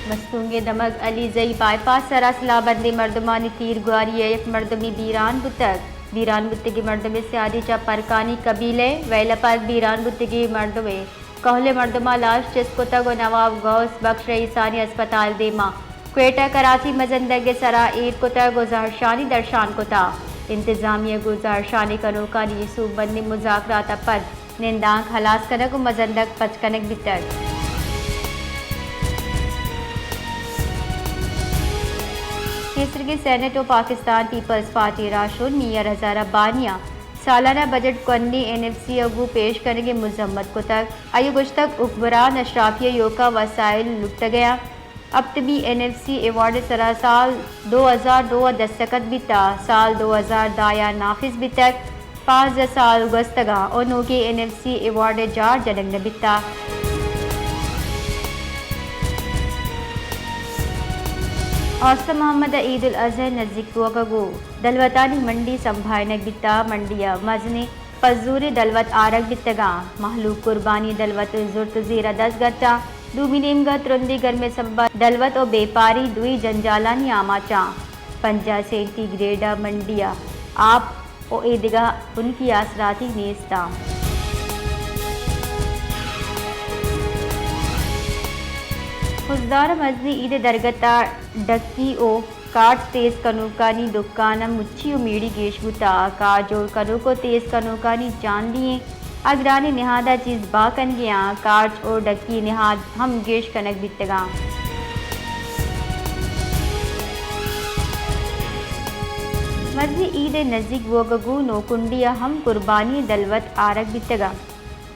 मस्तूंगे दमक Alizai bypass सरासला बंदे मर्दमानी तीर गुआरी एक मर्दमी बीरान बुत्तगी मर्दमे सियादी चा परकानी कबीले वैलपद बीरान बुत्तगी मर्दमे कहले मर्दमा लाश चिस्कोता गो नवाब गौस बख्श रईसानी अस्पताल देमा क्वेटा कराची मजंदगे सरा ईद कोता गो जहरशानी दर्शान कोता इंतजामिया गो जहरशानी कनोका नी सूबंदी मुजाकरात पद निंदांक हलास कनक मजंदक पचकनक बितक केसर के सेनेट और पाकिस्तान पीपल्स पार्टी राशुन मियार हज़ारा बानिया सालाना बजट कन्नी NFC अगू पेश करेंगे मुजम्मत को तक आयु कुछ तक उकबरान अशराफिया योका वसाइल लुट गया अब तभी NFC एवार्ड सरा साल 2002 दस्तखत बिता साल 2000 दाया नाफिज बितक 5 साल गस्तगा और नोके NFC एवार्ड जार जनंग बिता औसम मोहम्मद ईद उल अजहा नज़दीक गो दलवतानी मंडी संभायनक बिता मंडिया मजने पजूर दलवत आरक बितगा महलूक कुर्बानी दलवत जुर्त जीरा 10 गट्टा दूबिनेम गत रुंदी घर में संबा दलवत और बेपारी दुई जंजालानी आमाचा 50 सेंटीग्रेडा मंडिया आप ओ ईदगा उनकी आसराती नेस्ता खुजदार मजनी ईद दरगता डक्की ओ काट तेज कनूकानी दुकान मुच्ची उमीड़ी गेशबुता का जोड़ कनू को तेज कनूकानी जान लिए अगरानी निहादा चीज बाकन गया काट और डक्की निहाद हम गेश कनक बितगा मजनी ईद नज़दीक वो गगू नोकुंडिया हम कुर्बानी दलवत आरक बितगा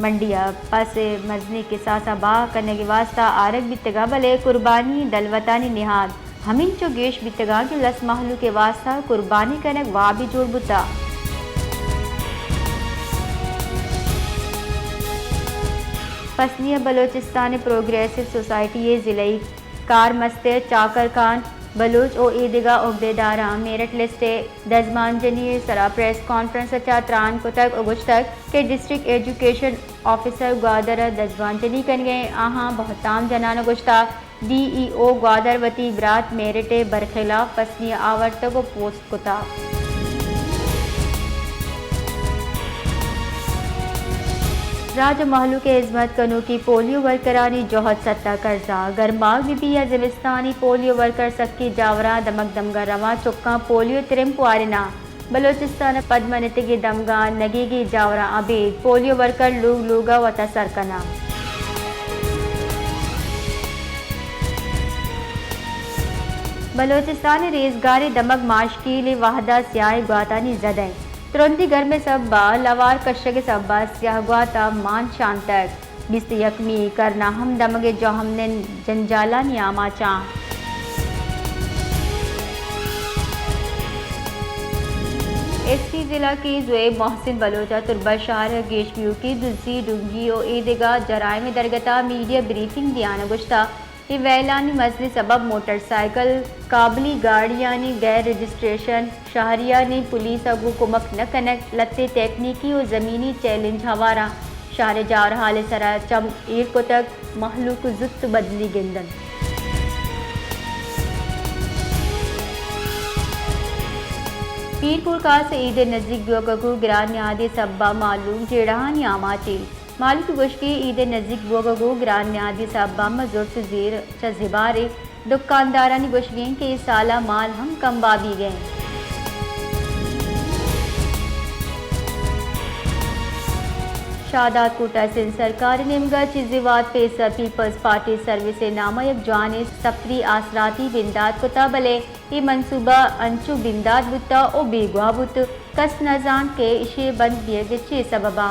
मंडिया पस मजनी के सासा बा करने के वास्ता आरक बितगा भले कुर्बानी दलवतानी निहाद हमिन चो गेश बितगा के लस महलू के वास्ता कुर्बानी कनक वा भी जोड़ बुता पसनिया बलोचिस्तान प्रोग्रेसिव सोसाइटी ये ज़िले कार मस्ते चाकर खान बलूच ओ ईदगा उहदेदारा मेरठ लिस्टे दजमान जनी सरा प्रेस कॉन्फ्रेंस अच्छा त्रान को तक अगुश तक के डिस्ट्रिक्ट एजुकेशन ऑफिसर ग्वादर दजमान जनी कन गए आहाँ बहुताम जनान गुश्ता DEO ग्वादरवती ब्रात मेरठे बरखिला पसनिया आवर्तक पोस्ट कुता राज महलू के इज़्मत कनू की पोलियो वर्करानी जोहद सत्ता कर्जा गरमाग बीबी या जिमिस्तानी पोलियो वर्कर सक्की जावरा दमक दमगा रवा चुक्का पोलियो त्रिम पुआरिना बलोचिस्तान पद्मनितगी दमगा नगीगी जावरा अबीद पोलियो वर्कर लूग लूगा वता सरकना बलोचिस्तान रेजगारी दमक माशकील वाहदा स्याह ग्वातानी जदें तुरंती घर में सब्बा लवार कश्य के सब्बा स्याह ग्वाता मान शांतक बिस्त यकमी करना हम दमगे जो हमने जंजाला नियामा चा एसपी जिला की ज़ुएब मोहसिन बलोचा तुरबा शहर गेशबियू की दुजी डूंगी और ईदगा जराए में दरगता मीडिया ब्रीफिंग दियाना गुश्ता ये वैलानी मसले सबब मोटरसाइकिल काबली गाड़ियानी गैर रजिस्ट्रेशन शहरियानी पुलिस अगू कुमक न कनक लत्ते टेक्निकी और ज़मीनी चैलेंज हवारा शहर जार हाल सरा चम ईद को तक महलूक जुत बदली गिंदन पीरपुर का से ईद नज़दीक गोगू गिरान आदि सब्बा मालूम जेड़हानी आमाची मालिक गुश्की ईद नज़दीक बोगो ग्रान न्यादी सब्बा मजूर तजीर चजिबारे दुकानदारानी गुश्गी के साला माल हम कम बाबी गए शादात कोटा सिंध सरकार निमगा चिजिवात पेसा पीपल्स पार्टी सर्विस नामा एक जाने सफरी आसराती बिंदात कुता भले ये मनसूबा अंचु बिंदात बुता ओ बेगवा बुत कस नजान के इशे बंद दिए गिचे सबबा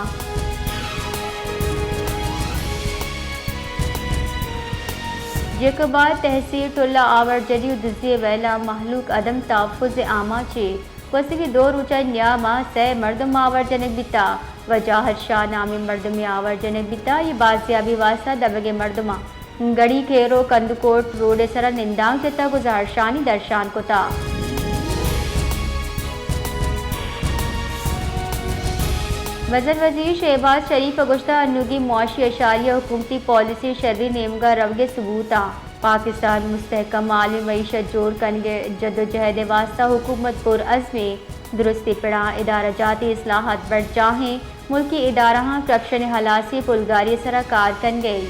जेकबाद तहसील टोला आवर जदियो दुजिए वैला महलूक अदम ताफुज आमा चे वसी की दो रुचा न्यामा से मर्दम आवर जनक बिता वजाहत शाह नामी मर्दम आवर जनक बिता ये बाजियाबी वास्ता दबगे मर्दमा गड़ी खेरो कंदकोट रोड सरा निंदांग जता गुजार शानी दर्शान कोता वज़र वज़ीर शहबाज शरीफ अगुश्ता अनुगी मुआशी अशारिया हुकूमती पॉलिसी शर्री नेमगा रवगे सबूता पाकिस्तान मुस्तहकम आली मईशत जोड़ कनगे जदोजहद वास्ता हुकूमत पुर अज़्मे दुरुस्ती पिड़ा इदारा जाती इस्लाहत बढ़ चाहें मुल्की इदारा करप्शन हलासी पुलगारी सरा कार कन गई।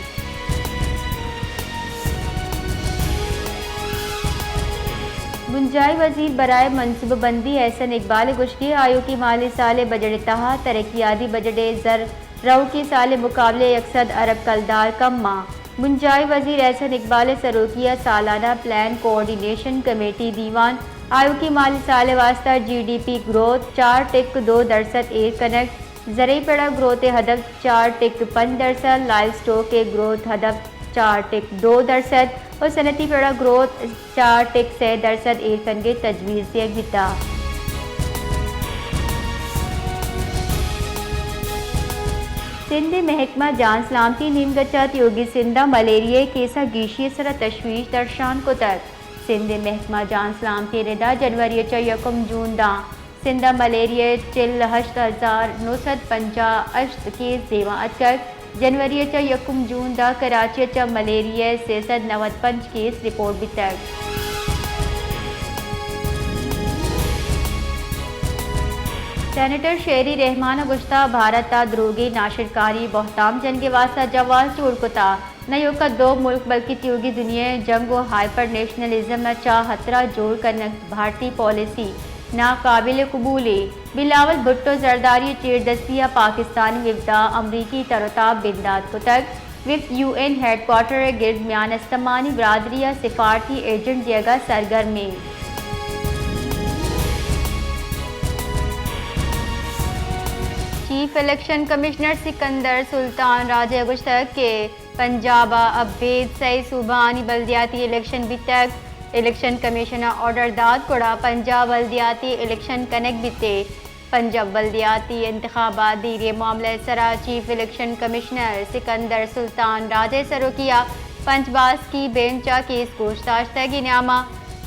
मुंजाई वजीर बराए मनसूबबंदी एहसन इकबाल गुश्ती आयु की माली साल बजट तहा तरक्याती बजट जर रऊ की साल मुकाबले 100 अरब कलदार कम माह। मुंजाई वजीर एहसन इकबाल सरोकिया सालाना प्लान कोऑर्डिनेशन कमेटी दीवान आयु की माली साल वास्ता GDP ग्रोथ 4.2% एयर कनेक्ट ज़रई पड़ा ग्रोथ हदफ 4.5%, लाइव स्टॉक के ग्रोथ हदफ 4.2% और सनती पड़ा ग्रोथ 4.6% एयर कन के तजवीज़ दिया गया। सिंध महकमा जान सलामती नीम गचात योगी सिंधा मलेरिया केसा गीशी सरा तशवीश दर्शान को तक सिंध महकमा जान सलामती रिदा जनवरी 1 जून दा सिंधा मलेरिया 4,950 केस देवा अचक जनवरी 1 जून दा कराची मलेरिया 695 केस रिपोर्ट भी तक। सेनेटर शेरी रहमान गुश्ता भारत द्रोगी नाशिरकारी बहताम जंग के वास्ता जवाब चोड़कुता न योका दो मुल्क बल्कि त्योगी दुनिया जंग और हाइपर नेशनलिज्म न चाह हतरा जोड़ कर भारतीय पॉलिसी नाकाबिल कबूली बिलावल भुट्टो जरदारी चेरदस्तिया पाकिस्तानी विफदा अमरीकी तरताब बिंदात को तक विफ UN हेडक्वार्टर गिर्द म्यान इस्तमानी बरादरिया सिफारती एजेंट जगह सरगर्मी। Chief election commissioner Sikandar Sultan राजे गुश्तक के पंजाब अब्बेद सई सूबानी बल्दियाती इलेक्शन भी तक इलेक्शन कमिश्नर ऑर्डर दाद कोड़ा पंजाब बल्दियाती इलेक्शन कनेक्ट बीते पंजाब बल्दियाती इंतखाबात दीरे मामले सरा chief election commissioner Sikandar Sultan राजे सरोकिया पंचबाज की बेंचा केस पूछताछ तक नामा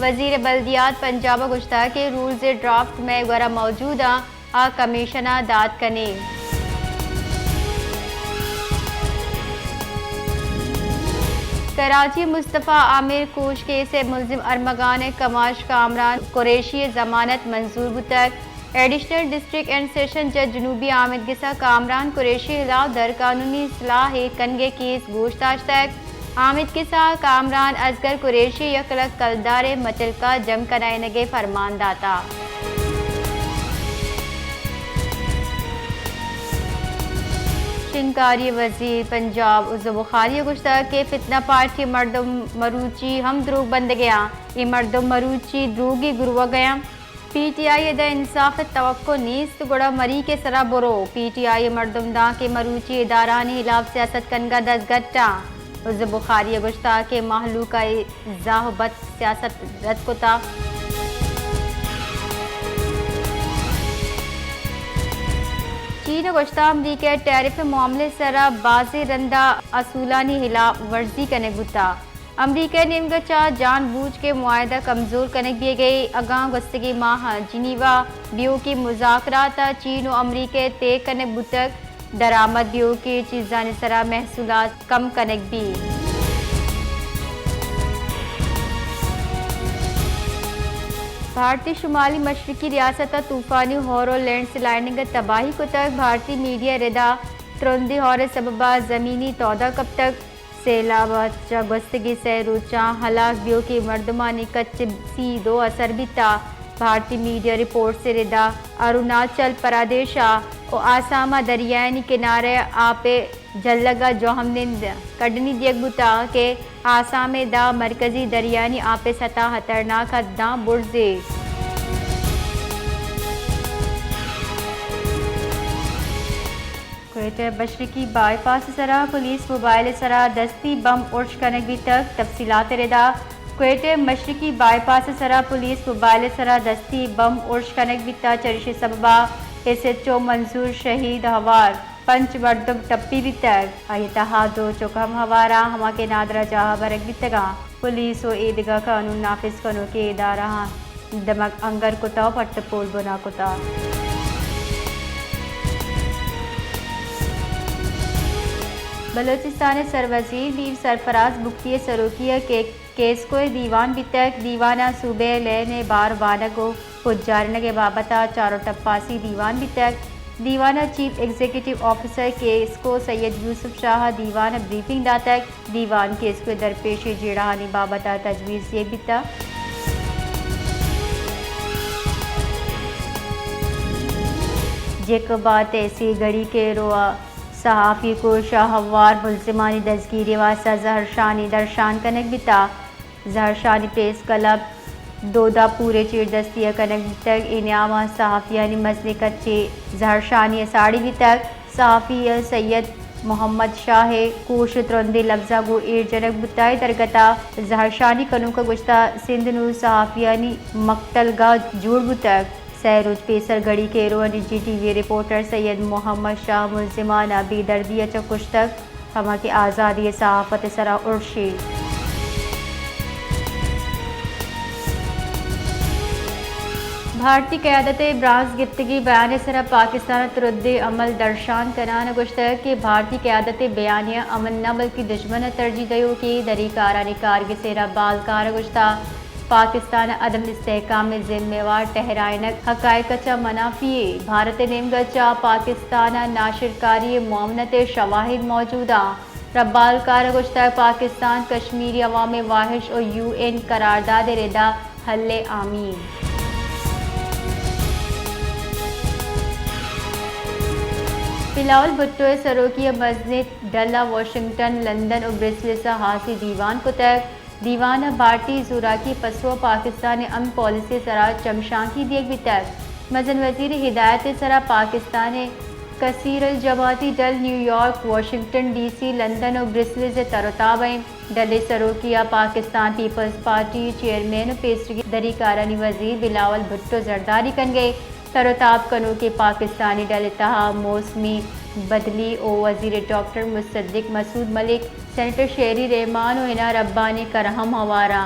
वजीर बल्दियात पंजाब गुश्ता के रूल्स ड्राफ्ट में वरा मौजूदा कमिश्नर दाद कने। कराची मुस्तफ़ा आमिर कोश केस से मुलजिम अरमगान कमाश कामरान कुरैशी जमानत मंजूर बुतक एडिशनल डिस्ट्रिक्ट एंड सेशन जज जनूबी आमिद गिसा कामरान कुरैशी खिलाफ दर कानूनी सलाह कनगे केस पूछताछ तक आमिद किसा कामरान असगर कुरैशी यकलक कलदार मतलका जम कराइनगे फरमान दाता। शिनकारी वजीर पंजाब उज़ बुखारी गुश्ता के फितना पार्टी मर्दम मरूची हम द्रोग बंद गया ये मर्दम मरूची द्रोगी गुरुआ गया PTI द इंसाफ तवक्को नीस्त गुड़ा मरी के सरा बुरो PTI मर्दम दा के मरूची इदारानी खिलाफ सियासत कनगा 10 गट्टा उज़ बुखारी गुश्ता के महलू का जाहबत सियासत रद कोता। चीन गुश्ता अमरीका टैरिफ मामले सरा बाज़ रंदा असूलानी खिलाफ वर्जी कने गुता अमरीका ने गचा जानबूझ के मुआहदा कमज़ोर करने दिए गए अगाह गस्तगी माह जिनीवा बियो की मुज़ाकरात चीन और अमरीका तय करने बुतक दरामद बियो के चीज़ान सरा महसूलात कम करने भी। भारतीय शुमाली मशरकी रियासत तूफ़ानी हौर और लैंडस्लाइडिंग तबाही को तक भारतीय मीडिया रिदा तुरंदी हौर सबबा ज़मीनी तौदा कब तक सैलाब गस्तगी से रुचा हलाक बियो की मर्दमानी कच्च सी 2 असर भी था। भारतीय मीडिया रिपोर्ट से रिदा अरुणाचल प्रदेश और आसामा दरियानी किनारे आपे जलगा जो हमने कड़नी दियगुता के आसाम दा मरकजी दरियानी आपे सतह खतरनाक हदा बुर्जे। मशरकी बाईपास सरा पुलिस मोबाइल सरा दस्ती बम उर्श कनगी तक तफसीलात रिदा क्वेटे मशरकी बाईपास सरा पुलिस मोबाइल सरा दस्ती बम उर्श कनग बिता चरिश सबबा SHO मंजूर शहीद हवार पंच मर्दम टप्पी बितक अतहा दो चौकम हवारा हमा के नादरा जहा बरक बितगा पुलिस और ईदगा कानून नाफिज कनो के इदारा दमक अंगर कुता पट्टपोल बना कुता। बलोचिस्तान सरवजीर मीर सरफराज बुख्ती सरोकिया के केस को दीवान बितक दीवाना सूबे लेने बार वाना को पुजारने के बाबता चारों टप्पासी दीवान बितक दीवाना चीफ एग्जीक्यूटिव ऑफिसर केस को सैयद यूसुफ शाह दीवान ब्रीफिंग दातक दीवान केस को दरपेश जेड़ाहानी बाबता तजवीज़ ये बिता जेक बात ऐसी घड़ी के रोआ सहाफ़ी को शाहवार मुलजिमानी दजगिरी वास्ता जहरशानी दरशान कनक बिता जहरशानी प्रेस क्लब दोदा पूरे चीर दस्तिया कनक तक इनामा सहाफ़ियानी मसले कच्चे जहरशानी साड़ी भी तक सहाफ़ी सैयद मोहम्मद शाह कोश त्रंदे लफ्जा गो एर जनक बुताई दरगता जहरशानी कनू का गुश्ता सिंध नू सहाफ़ियानी मकतलगा जुड़ बुतक सैरुज पेसर गढ़ी के रो निजी टीवी रिपोर्टर सैयद मोहम्मद शाह मुलजिमाना बेदर्दी चकुश्तक हमा की आज़ादी सहाफ़त सरा उर्शी भारतीय क़यादत ब्रांस गिफ्तगी बयान सरा पाकिस्तान तुरद अमल दर्शान करान गुश्तक कि भारतीय क़यादत बयानिया अमन न बल्कि दुश्मन तरजीह दयो कि दरीकारानी कारग सेरा बालकार गुश्ता पाकिस्तान अदम इस्तेहकाम में जिम्मेवार ठहरायनक हकायक चा मनाफिए भारत नेमगचा पाकिस्तान नाशिरकारी मामनत शवाहिद मौजूदा रब्बाल कार गुश्ता पाकिस्तान कश्मीरी अवाम वाहिश और UN करारदाद रिदा हल्ले आमीन बिलावल भुट्टो सरोकिया मस्जिद डला वाशिंगटन लंदन और ब्रिस्ल से हासी दीवान को तक दीवाना भारतीय जुराकी पसवा पाकिस्तान अमन पॉलिसी सरा चमशांकी देख भी तक मजन वजीर हिदायत सरा पाकिस्तान कसीर जमाती डल न्यूयॉर्क वाशिंगटन DC लंदन और ब्रिस्ल से तरोताब डले सरोकिया पाकिस्तान पीपल्स पार्टी चेयरमैन और पेस्ट्री दरीकारानी वजीर बिलावल भुट्टो जरदारी कन गए तरोताब कनू के पाकिस्तानी डल इत्तहा मौसमी बदली ओ वजीर डॉक्टर मुसद्दिक मसूद मलिक सेनेटर शेरी रहमान और हिना रब्बानी करहम हवारा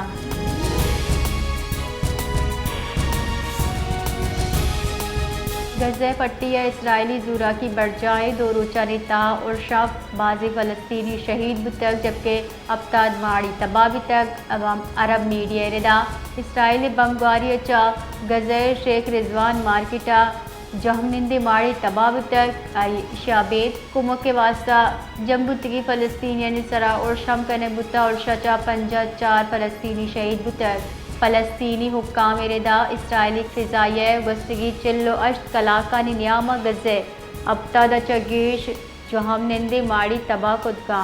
गज़े पट्टिया इसराइली जूरा की बरजाएँ दो रोचा नेता और शव बाज़ी फ़लस्तीनी शहीद बुतक जबकि अब्ताद माड़ी तबाह तक अवाम अरब मीडिया रिदा इसराइली बमगारी चा गज़े शेख रिजवान मार्केटा जहमनिंदे माड़ी तबाह तक आई शाबेद कुमो के वास्ता जम्बुतगी फ़लस्तीनी सरा और शम कने बुता और शचा 54 फ़लस्तीनी शहीद बुतक फ़लस्तीनी हुक्काम रिदा इसराइली फ़िज़ाइया गस्तगी चिल्लो अश्त कलाका नियामा गज़े अब्तादा चगेश जहमनिंदे माड़ी तबाह खुदका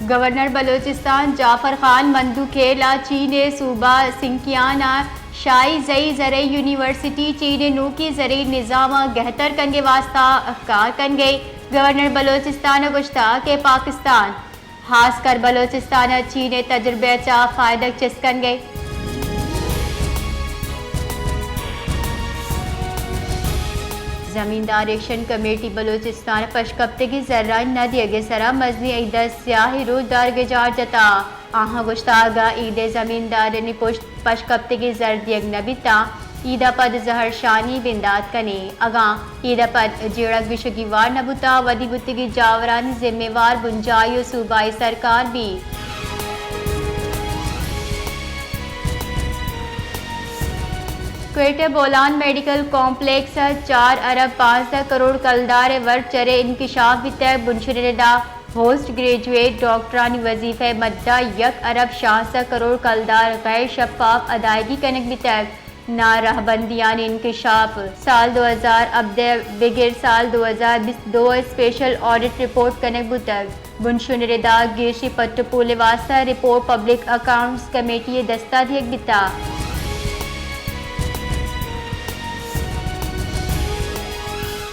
गवर्नर बलोचिस्तान जाफर खान मंदूखेला चीन सूबा सिंकियाना शाही जई ज़रे यूनिवर्सिटी चीन नू की ज़रे निज़ाम बेहतर कन के वास्ता अफकार कन गई गवर्नर बलोचिस्तान गुश्ता के पाकिस्तान खास कर बलोचिस्तान चीन तजुर्बे चा फ़ायदा चिस्कन गए ज़मींदार एक्शन कमेटी बलोचिस्तान पशकप्तगी जर्रा न दिए सरा मजनी ईद स्याही रोजदार गुजार जता आहा गुश्तागा ईद ज़मींदार ने पुष्ट पशकप्तगी जर दियग नबिता ईदा पद जहर शानी बिंदात कने अगा ईदा पद जेड़क विशगी वार नबुता वदी बुतगी जावरानी जिम्मेवार बुंजायो सूबाई सरकार भी क्वेटा बोलान मेडिकल कॉम्प्लेक्स 4 अरब 5 करोड़ कलदार वर्ग चरे इंकिशाफ भी तय बुनशुदा पोस्ट ग्रेजुएट डॉक्टरानी वजीफ़े मद्दा 1 अरब 66 करोड़ कलदार गैर शफाफ अदायगी कनक भी तक नारहबंदियान इंकिशाफ साल 2000 अब्दे बिगिर साल 2022 स्पेशल ऑडिट रिपोर्ट कनक भी तक बुनशुदा गिरशी पट्टपूले वास्ता रिपोर्ट पब्लिक अकाउंट्स कमेटी दस्ता दियक बिता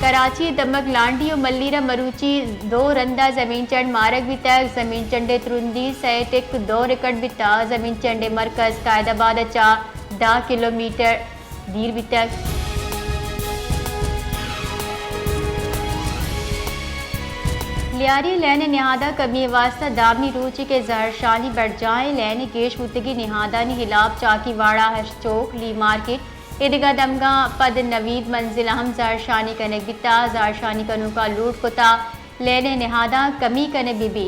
कराची दमक लांडी और मल्लीरा मरूची 2 रंदा जमीन चंड मारक भी तक जमीन चंडे त्रुंदी सैटिक 2 रिकट बिता जमीन चंडे मरकज कायदाबाद चा 10 किलोमीटर दीर भी तक लियारी लैन निहादा कमी वास्ता दामनी रूची के जहरशानी बढ़ जाए लैन गेश मुतगी निहादा ने हिलाब चाकी वाड़ा हश चौक ली मार्केट इदिगा दमगा पद नवीद मंजिल हम जारशानी कने बिता जारशानी कनु का लूट कोता लेने निहादा कमी कने बिबी